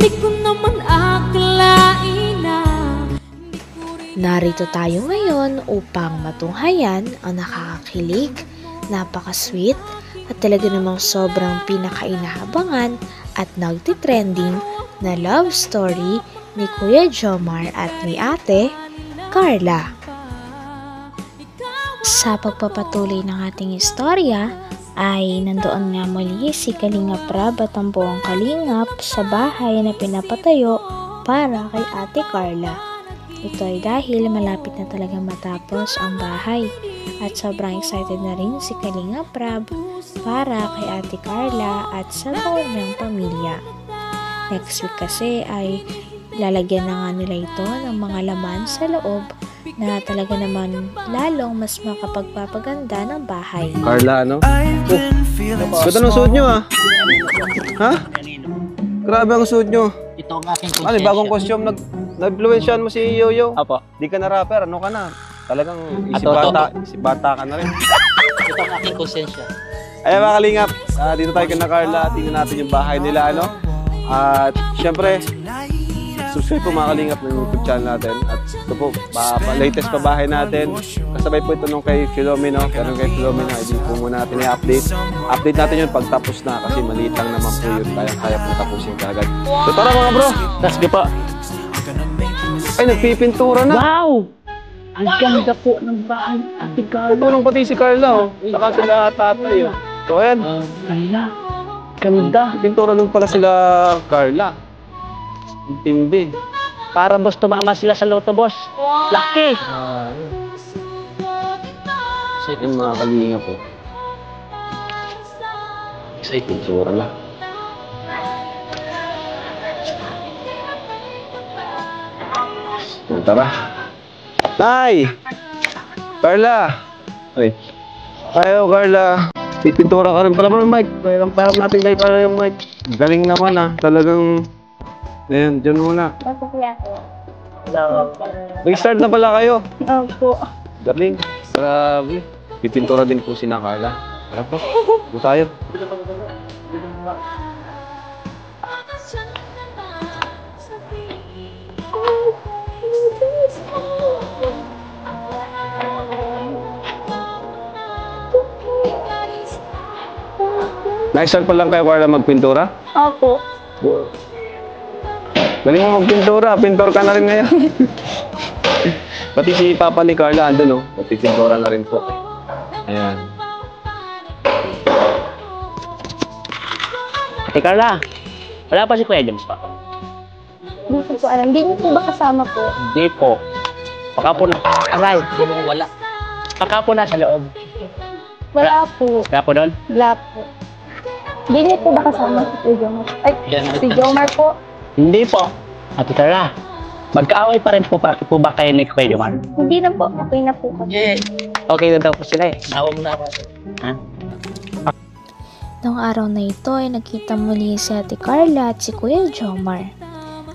ko naman akalain na. Narito tayo ngayon upang matunghayan ang nakakakilig, napaka-sweet at talaga namang sobrang pinakainahabangan at nagtitrending na love story ni Kuya Jomar at ni Ate Carla. Sa pagpapatuloy ng ating istorya ay nandoon nga muli si Kalingap Rab at ang buong Kalingap sa bahay na pinapatayo para kay Ate Carla. Ito ay dahil malapit na talaga matapos ang bahay at sobrang excited na rin si Kalingap Rab para kay Ate Carla at sa buong niyang pamilya. Next week kasi ay lalagyan na nga nila ito ng mga laman sa loob na talaga naman lalong mas makapagpapaganda ng bahay. Carla, ano? Ganda ng suot nyo, ah. Ha? Grabe ang suot nyo. Ito ang aking konsensya. Ano, bagong costume. Nag-influensyahan mo si Yoyo. Apo. Di ka na rapper, ano ka na? Talagang isip bata ka na rin. Ito ang aking konsensya. Ayan mga kalingap, dito tayo kay na Carla. Tingnan natin yung bahay nila, ano? At syempre, subscribe po mga kalingap ng YouTube channel natin. At ito po, latest pa bahay natin. Kasabay po ito nung kay Filomeno. Pero kay Filomeno, hindi po muna natin i-update. Update natin yun pagtapos na kasi maliit lang naman po yun. Kaya po tapusin kagad. So tara mga bro! Let's go po. Ay, nagpipintura na! Wow! Ang ganda po ng bahay. Ate Carla. Tulong pati si Carla, oh. Saka sila tatay, oh. So ayan. Carla. Ganda. Pintura nun pala sila Carla. Ang tindi. Para boss tumama sila sa loto, boss. Laki! Yung mga kalinga po. Excited. Pintura na. Tara. Nay! Carla! Uy. Ayaw, Carla. Pipintura ka rin pala mo ng mic. Parang natin kayo para yung mic. Galing naman, ah. Talagang... Ayan, dyan muna. Hello. Mag-start na pala kayo. Opo. Galing. Grabe. Pipintura din po si Carla. Tara po. Ito tayo. Naisal pa lang kayo para magpintura? Opo. Galing mo magpintura, pintor ka na rin ngayon. Pati si Papa ni Carla, andun, oh. Pati pintura na rin po. Ayan. Ate Carla. Wala pa si Kuya James pa. Hindi ko po alam. Hindi niyo po ba kasama po? Hindi po. Baka po na. Aray. Wala. Baka po na sa loob. Wala po. Kaya po doon? Wala po. Hindi niyo po ba kasama si Jomar? Ay, si Jomar po. Hindi po. Ate Carla. Magkaaway pa rin po ba kayo ni Kuya Jomar? Hindi na po. Okay na po. Okay na daw po sila eh. Awa mo na ako. Ha? Noong araw na ito ay nakita muli si Ate Carla at si Kuya Jomar.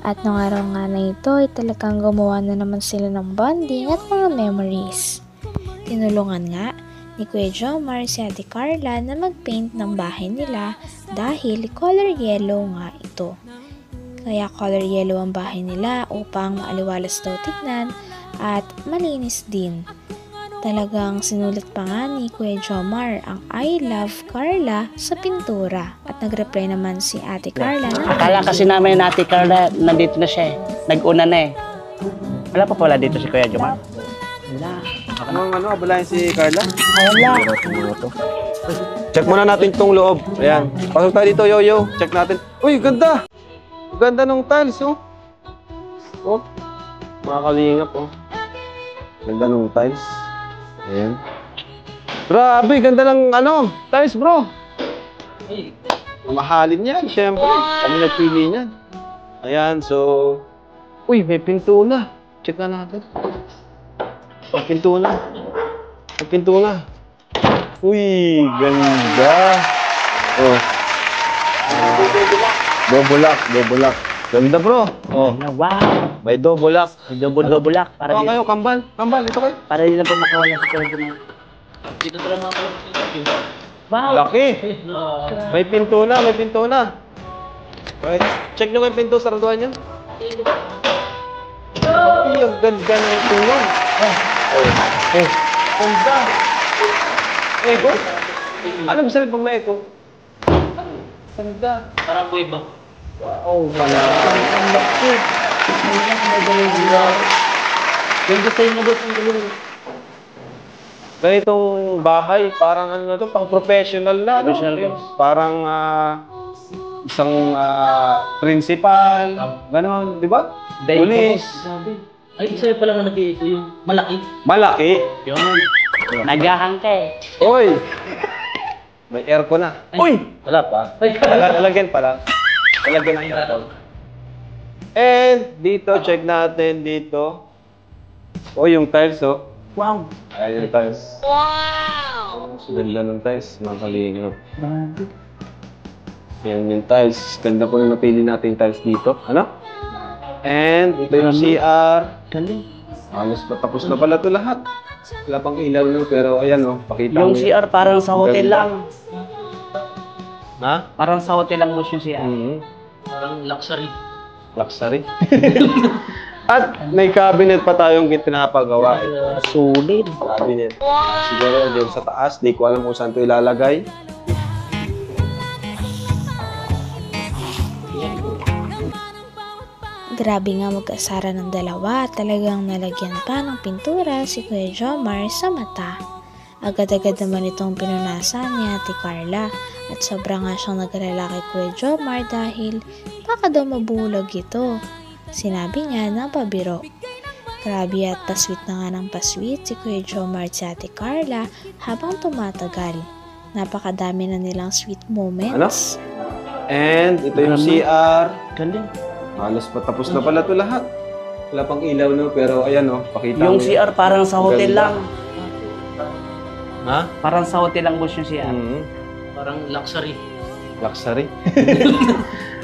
At noong araw nga na ito ay talagang gumawa na naman sila ng bonding at mga memories. Tinulungan nga ni Kuya Jomar si Ate Carla na mag-paint ng bahay nila dahil color yellow nga ito. Kaya color yellow ang bahay nila upang maaliwalas daw tignan at malinis din. Talagang sinulat pa nga ni Kuya Jomar ang I love Carla sa pintura at nag-reply naman si Ate Carla na Akala kasi namin na Ate Carla nandito na siya eh. Nag-una na eh. Wala pa pala dito si Kuya Jomar? Wala. Anong abalayan si Carla? Wala. Check muna natin itong loob. Ayan. Pasok tayo dito, Yoyo. Check natin. Uy, ganda! Ganda ng tiles, oh. Oh. Mga kalingap, oh. Ganda ng tiles. Ayan. Grabe, ganda ng tiles, bro. Mamahalin yan, syempre. Kami nagpili niyan. Ayan, so... Uy, may pinto na. Check na natin. May pinto na. May pinto na. Uy, ganda. Oh. Double lock. Ganda, bro. Oh. Wow. May double lock. Double lock. Para Oh, kayo, kambal. Kambal, ito kayo. Para din na po makawala si Kuya Jomar. Dito talaga mga pala. Wow. Laki. May pinto na. Right. Check nyo yung pinto, saraduhan nyo. Ay, ang ganda ng ito yun. Ganda. Echo? Ano ba sabi pag may echo? Ganda. Parang buhay ba? Wow, wala. Ang laki. Ganda sa inyo ba? Ang galing. Ganitong bahay, parang ano na to, pang professional na. Professional. Parang isang principal, gano'n, di ba? Police. Ay, isa pala nga nag-iiko yung malaki. Malaki. Yun. Naghahang ka eh. Uy! May aircon na. Uy! Wala pa. Ay, Lalagyan pa lang. Lalagyan ang aircon. And dito, check natin dito. Oh, yung tiles, oh. wow. Ayan yung tiles. Wow! Ganda ng tiles, mga kalingap. Yan yung tiles. Ganda po yung napili natin tiles dito. Ano? And ito yung CR. Galing. Halos patapos na pala ito lahat. Wala pang ilaw lang, pero ayan oh, pakita Yung mo. CR parang sa hotel Ganda. lang. Ha? Parang sa hotel lang mo yung CR. Parang luxury. Luxury? At may cabinet pa tayong pinapagawa. Sulit. Cabinet. Siguro dyan sa taas, di ko alam kung saan ito ilalagay. Grabe nga mag-asara ng dalawa at talagang nalagyan pa ng pintura si Kuya Jomar sa mata. Agad-agad naman itong pinunasan ni Ate Carla at sobrang nga siyang nag-alala kay Kuya Jomar dahil baka daw mabulag ito. Sinabi niya ng pabiro. Grabe at pasweet na nga ng pasweet si Kuya Jomar at si Ate Carla habang tumatagal. Napakadami na nilang sweet moments. And ito yung CR. Galing. Halos patapos na pala ito lahat. Wala pang ilaw no, pero ayan oh, pakita Yung mo. CR parang sa hotel Ganda. lang. Ha? Parang sa hotel lang boss yung CR. Parang luxury. Luxury.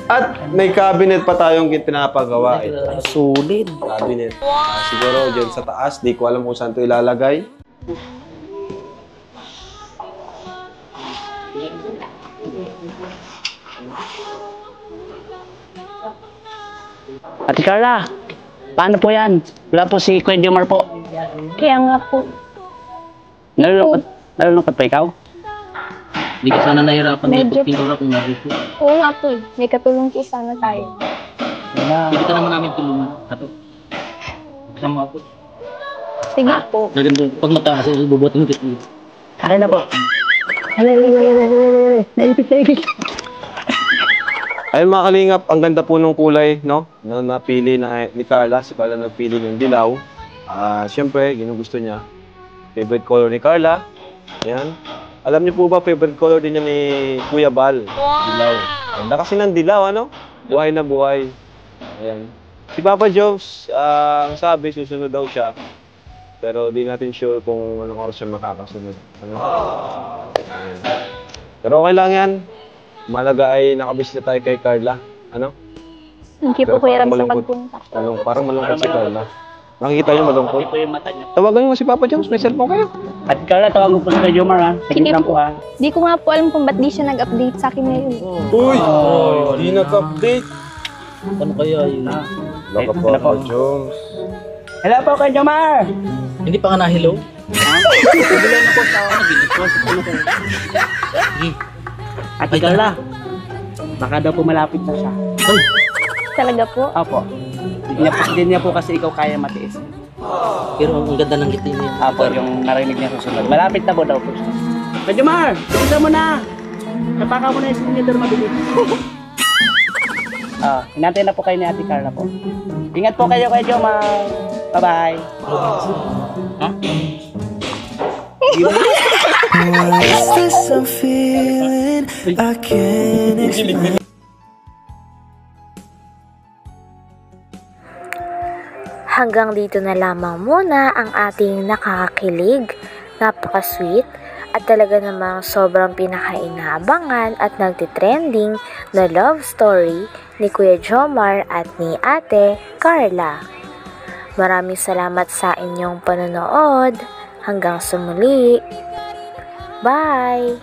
At may cabinet pa tayong pinapagawa. Sulit. Cabinet. Siguro dyan sa taas, di ko alam kung saan ito ilalagay. Ate Carla, paano po yan? Wala po si Kuya Jomar po. Kaya nga po. Nalulungkot pa ikaw? Hindi ka sana nahirapan Medyo. may pintura kung narito. Oo nga po. May katulong po sana tayo. Wala. Hindi ka naman namin tulungan. Kato. Kasama ako. Sige po. Gaganda. Pag mataas, bubutin mo kita. Akin na po. Naipit. Ayun mga kalingap, ang ganda po ng kulay, no? Na napili na ni Carla, si Carla napili ng dilaw. Siyempre, ginugusto niya. Favorite color ni Carla. Ayan. Alam niyo po ba, favorite color din niya ni Kuya Bal? Dilaw. Ganda kasi ng dilaw, ano? Buhay na buhay. Ayan. Si Papa Jones, ang sabi, susunod daw siya. Pero di natin sure kung anong oras siya makakasunod. Ano? Ayan. Pero okay lang yan. Malaga ay nakabisita tayo kay Carla. Ano? Hindi po Pero Kuya Ram parang sa malungkot. pagpunta. Parang malungkot si Carla. Nakikita niyo malungkot? Ito yung mata niya. Tawagan mo si Papa Jones, may cellphone kayo. Ate Carla, tawag mo po si Kuya Jomar ha. Sige Saglit lang po. po ha. Di ko nga po alam kung ba't di siya nag-update sa akin ngayon. Uy! Di nag-update. Ano kaya yun? Laka Papa Jones. Hello po Kuya Jomar! Hindi pa nga na-hello? Ate Carla, baka daw po malapit na siya. Ay! Talaga po. Opo. Hindi niya po kasi ikaw kaya matiis. Pero ang ganda ng ngiti niya. Apo, yung narinig niya susunod. Malapit na po daw po siya. Kuya Jomar, bilisan mo na! Napaka mo na yung signador mabilis. Hinantay na po kayo ni Ate Carla po. Ingat po kayo Kuya Jomar. Bye-bye. What is this I'm feeling? I can't explain. Hanggang dito na lamang muna ang ating nakakakilig, napaka-sweet, at talaga namang sobrang pinakainaabangan at nagtitrending na love story ni Kuya Jomar at ni Ate Carla. Maraming salamat sa inyong panonood. Hanggang sa muli. Bye!